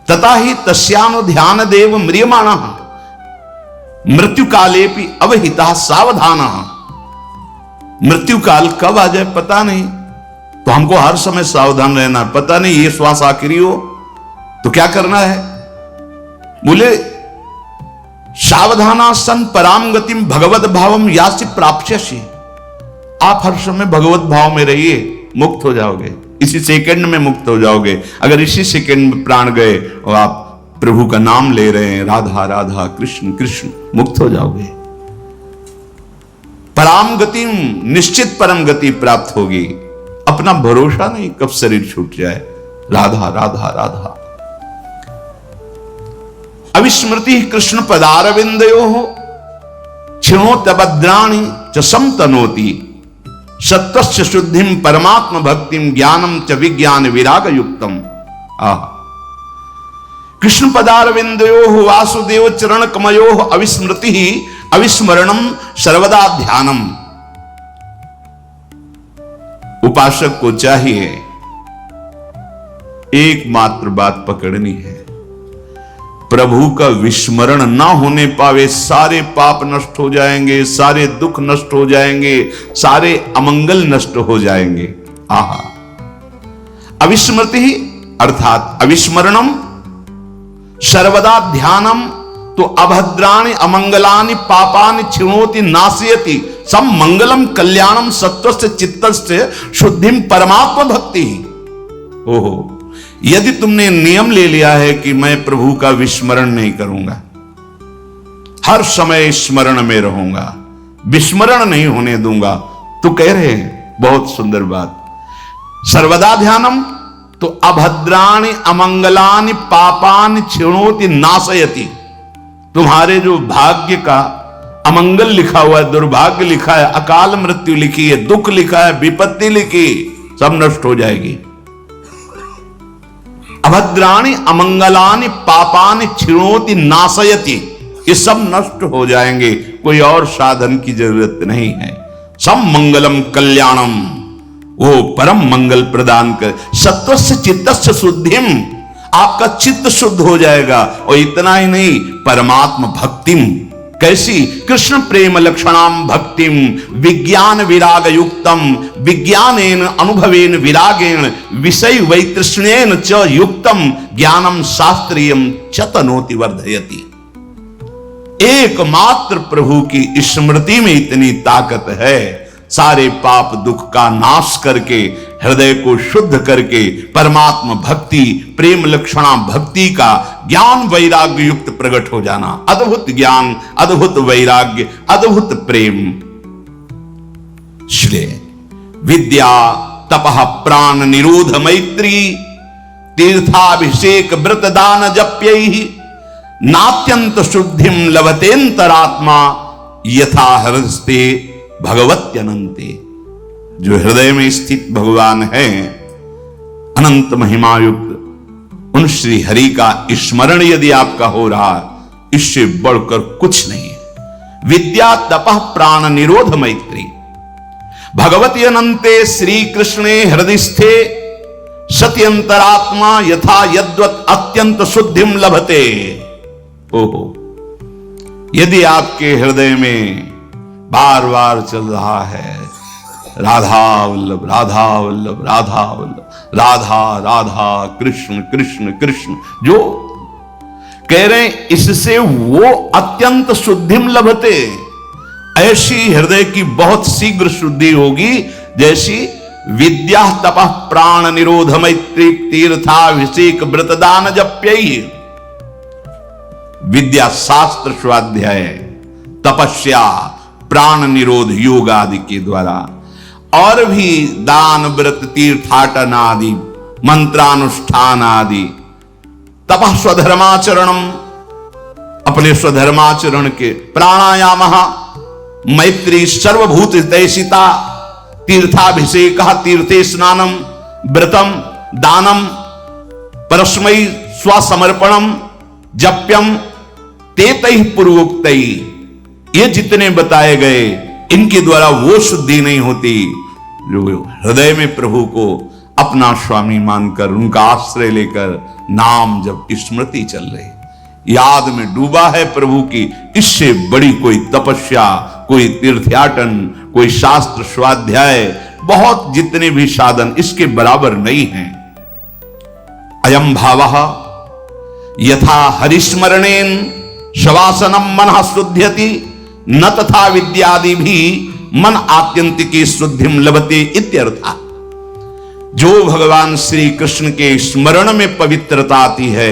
तथा ही तस्यानु ध्यान देव म्रियमाण मृत्यु काले भी अवहिता सावधान। मृत्यु काल कब आ जाए पता नहीं, तो हमको हर समय सावधान रहना। पता नहीं ये श्वास आखिरी हो तो क्या करना है। बोले सावधाना सन पराम गतिम भगवत भावम यासी प्राप्स्यसि। आप हर समय भगवत भाव में रहिए, मुक्त हो जाओगे, इसी सेकंड में मुक्त हो जाओगे। अगर इसी सेकंड में प्राण गए और आप प्रभु का नाम ले रहे हैं, राधा राधा कृष्ण कृष्ण, मुक्त हो जाओगे। पराम गति, निश्चित परम गति प्राप्त होगी। अपना भरोसा नहीं कब शरीर छूट जाए। राधा राधा राधा। अविस्मृति कृष्ण पदारविंदयोः क्षिणोत्यभद्राणि च समतनोति। सत्वस्य शुद्धिम परमात्म भक्तिम ज्ञानम च विज्ञान विराग युक्तम। कृष्ण पदारविंदयोः वासुदेव चरण कमयोः अविस्मृति अविस्मरणम सर्वदा ध्यानम। उपासक को चाहिए एकमात्र बात पकड़नी है, प्रभु का विस्मरण ना होने पावे सारे पाप नष्ट हो जाएंगे, सारे दुख नष्ट हो जाएंगे, सारे अमंगल नष्ट हो जाएंगे। आहा। अविस्मृति अर्थात अविस्मरणम सर्वदा ध्यानम तो अभद्राणि अमंगलानि पापानि क्षिणोति नाशयति सम मंगलम कल्याणम सत्वस्य चित्तस्य शुद्धिम परमात्म भक्ति। ओहो, यदि तुमने नियम ले लिया है कि मैं प्रभु का विस्मरण नहीं करूंगा, हर समय स्मरण में रहूंगा, विस्मरण नहीं होने दूंगा, तो कह रहे हैं बहुत सुंदर बात, सर्वदा ध्यानम तो अभद्राणि अमंगलानि पापानि क्षिणोति नाशयति। तुम्हारे जो भाग्य का अमंगल लिखा हुआ है, दुर्भाग्य लिखा है, अकाल मृत्यु लिखी है, दुख लिखा है, विपत्ति लिखी, सब नष्ट हो जाएगी। अभद्राणि अमंगलानि पापानि क्षिणोति नाशयति, ये सब नष्ट हो जाएंगे, कोई और साधन की जरूरत नहीं है। सम मंगलम कल्याणम, वो परम मंगल प्रदान कर। सत्वस्य चित्तस्य शुद्धिम, आपका चित्त शुद्ध हो जाएगा। और इतना ही नहीं, परमात्म भक्तिम, कैसी? कृष्ण प्रेम लक्षणाम भक्तिम विज्ञान विराग युक्तम। विज्ञानेन अनुभवेन विरागेण विषय वैतृष्णेन च युक्तम ज्ञानम शास्त्रीयम च तनोति वर्धयति। एकमात्र प्रभु की स्मृति में इतनी ताकत है, सारे पाप दुख का नाश करके, हृदय को शुद्ध करके, परमात्मा भक्ति, प्रेम लक्षणा भक्ति का ज्ञान वैराग्य युक्त प्रकट हो जाना। अद्भुत ज्ञान, अद्भुत वैराग्य, अद्भुत प्रेम। इसलिए विद्या तपः प्राण निरोध मैत्री तीर्थाभिषेक व्रत दान जप्यैहि नात्यंत शुद्धिम लभतेन्तरात्मा यथा हृदस्ते भगवत्यनंते। जो हृदय में स्थित भगवान है, अनंत महिमायुक्त, उन श्री हरि का स्मरण यदि आपका हो रहा, इससे बढ़कर कुछ नहीं है। विद्या तपः प्राण निरोध मैत्री भगवती अनंते श्री कृष्णे हृदयस्थे सत्यंतरात्मा यथा यद्वत अत्यंत शुद्धिम लभते। ओहो, यदि आपके हृदय में बार बार चल रहा है राधा वल्लभ राधा वल्लभ राधा वल्लभ, राधा राधा कृष्ण कृष्ण कृष्ण, जो कह रहे हैं, इससे वो अत्यंत शुद्धिम लभते। ऐसी हृदय की बहुत शीघ्र शुद्धि होगी जैसी विद्या तपः प्राण निरोध मैत्री तीर्थाभिषेक व्रतदान जप्यैहि। विद्या शास्त्र स्वाध्याय, तपस्या, प्राण निरोध योग आदि के द्वारा, और भी दान व्रत तीर्थाटन आदि मंत्रानुष्ठान आदि। तपः स्वधर्माचरणम, अपने स्वधर्माचरण के, प्राणायाम मैत्री सर्वभूत हितैषिता तीर्थाभिषेक तीर्थे स्नानम व्रतम दानम परस्मै स्वसमर्पणम जप्यम तेतैः पूर्वोक्तैः। ये जितने बताए गए, इनके द्वारा वो शुद्धि नहीं होती जो हृदय में प्रभु को अपना स्वामी मानकर, उनका आश्रय लेकर नाम जब स्मृति चल रही, याद में डूबा है प्रभु की, इससे बड़ी कोई तपस्या, कोई तीर्थयाटन, कोई शास्त्र स्वाध्याय, बहुत जितने भी साधन इसके बराबर नहीं हैं। अयम भावः यथा हरिस्मरणेन शवासनम मनः शुद्ध्यति न तथा विद्यादि भी मन आत्यंतिकी शुद्धिम लभते इत्यर्थ। जो भगवान श्री कृष्ण के स्मरण में पवित्रता आती है,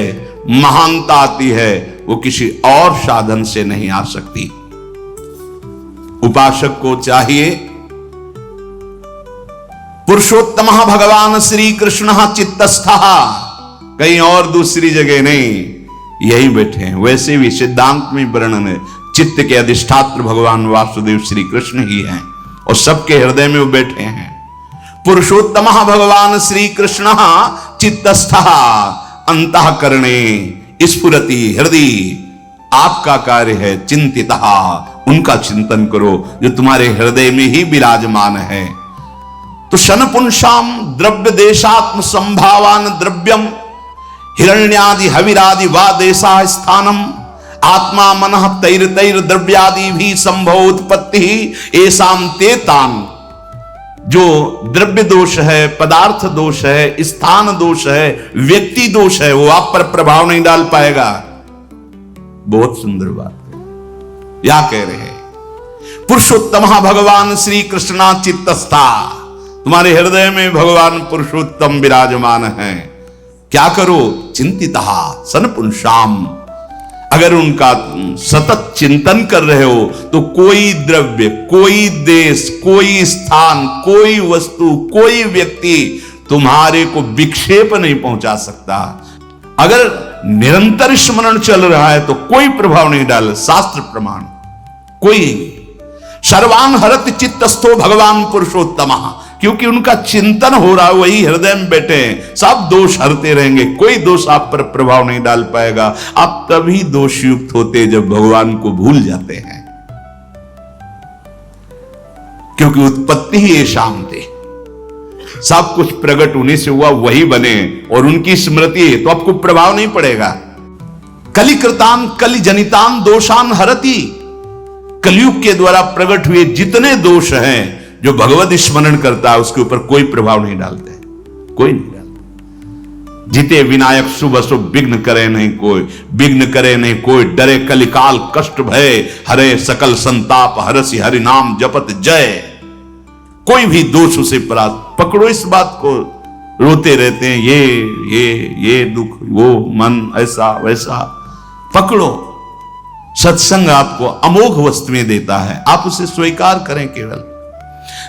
महानता आती है, वो किसी और साधन से नहीं आ सकती। उपासक को चाहिए पुरुषोत्तम भगवान श्री कृष्ण चित्तस्थः, कहीं और दूसरी जगह नहीं, यही बैठे हैं। वैसे भी सिद्धांत में वर्णन है, चित्त के अधिष्ठात्र भगवान वासुदेव श्री कृष्ण ही हैं और सबके हृदय में वो बैठे हैं। पुरुषोत्तम भगवान श्री कृष्ण चित्तस्थः अंतःकरणे स्फुरति हृदय। आपका कार्य है चिंतितः, उनका चिंतन करो जो तुम्हारे हृदय में ही विराजमान है। तो शनपुंसाम द्रव्य देशात्म संभावान द्रव्यम हिरण्यादि हविरादि वा देशा स्थानम आत्मा मनः तैर तैर द्रव्यादि भी संभव उत्पत्ति एसाम ते तान। जो द्रव्य दोष है, पदार्थ दोष है, स्थान दोष है, व्यक्ति दोष है, वो आप पर प्रभाव नहीं डाल पाएगा। बहुत सुंदर बात है। क्या कह रहे हैं? पुरुषोत्तम भगवान श्री कृष्णा चित्तस्था, तुम्हारे हृदय में भगवान पुरुषोत्तम विराजमान है। क्या करो? चिंतितः सनपुंसाम, अगर उनका सतत चिंतन कर रहे हो तो कोई द्रव्य, कोई देश, कोई स्थान, कोई वस्तु, कोई व्यक्ति तुम्हारे को विक्षेप नहीं पहुंचा सकता। अगर निरंतर स्मरण चल रहा है तो कोई प्रभाव नहीं डाल, शास्त्र प्रमाण कोई। सर्वान हरत चित्तस्थो भगवान पुरुषोत्तम, क्योंकि उनका चिंतन हो रहा है, वही हृदय में बैठे हैं, सब दोष हरते रहेंगे, कोई दोष आप पर प्रभाव नहीं डाल पाएगा। आप तभी दोषयुक्त होते जब भगवान को भूल जाते हैं, क्योंकि उत्पत्ति ही ये शाम थे, सब कुछ प्रकट उन्हीं से हुआ, वही बने और उनकी स्मृति है तो आपको प्रभाव नहीं पड़ेगा। कलिकृतान कलि जनितान दोषान हरति, कलयुग के द्वारा प्रकट हुए जितने दोष हैं जो भगवत स्मरण करता है उसके ऊपर कोई प्रभाव नहीं डालते, कोई नहीं डालते। जिते विनायक शुभ अशुभ विघ्न करे नहीं कोई, विघ्न करे नहीं कोई, डरे कलिकाल कष्ट भय, हरे सकल संताप हरसि हरि नाम जपत जय। कोई भी दोष उसे पकड़ो, इस बात को रोते रहते हैं, ये दुख, वो मन ऐसा वैसा, पकड़ो। सत्संग आपको अमोघ वस्तुएं देता है, आप उसे स्वीकार करें। केवल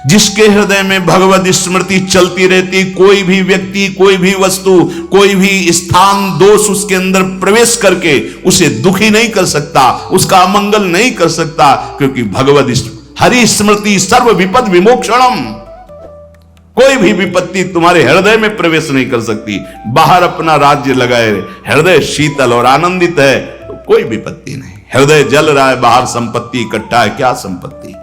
जिसके हृदय में भगवत स्मृति चलती रहती, कोई भी व्यक्ति, कोई भी वस्तु, कोई भी स्थान दोष उसके अंदर प्रवेश करके उसे दुखी नहीं कर सकता, उसका अमंगल नहीं कर सकता, क्योंकि भगवत हरि स्मृति सर्व विपद विमोक्षणम। कोई भी विपत्ति तुम्हारे हृदय में प्रवेश नहीं कर सकती। बाहर अपना राज्य लगाए, हृदय शीतल और आनंदित है तो कोई विपत्ति नहीं। हृदय जल रहा है, बाहर संपत्ति इकट्ठा है, क्या संपत्ति?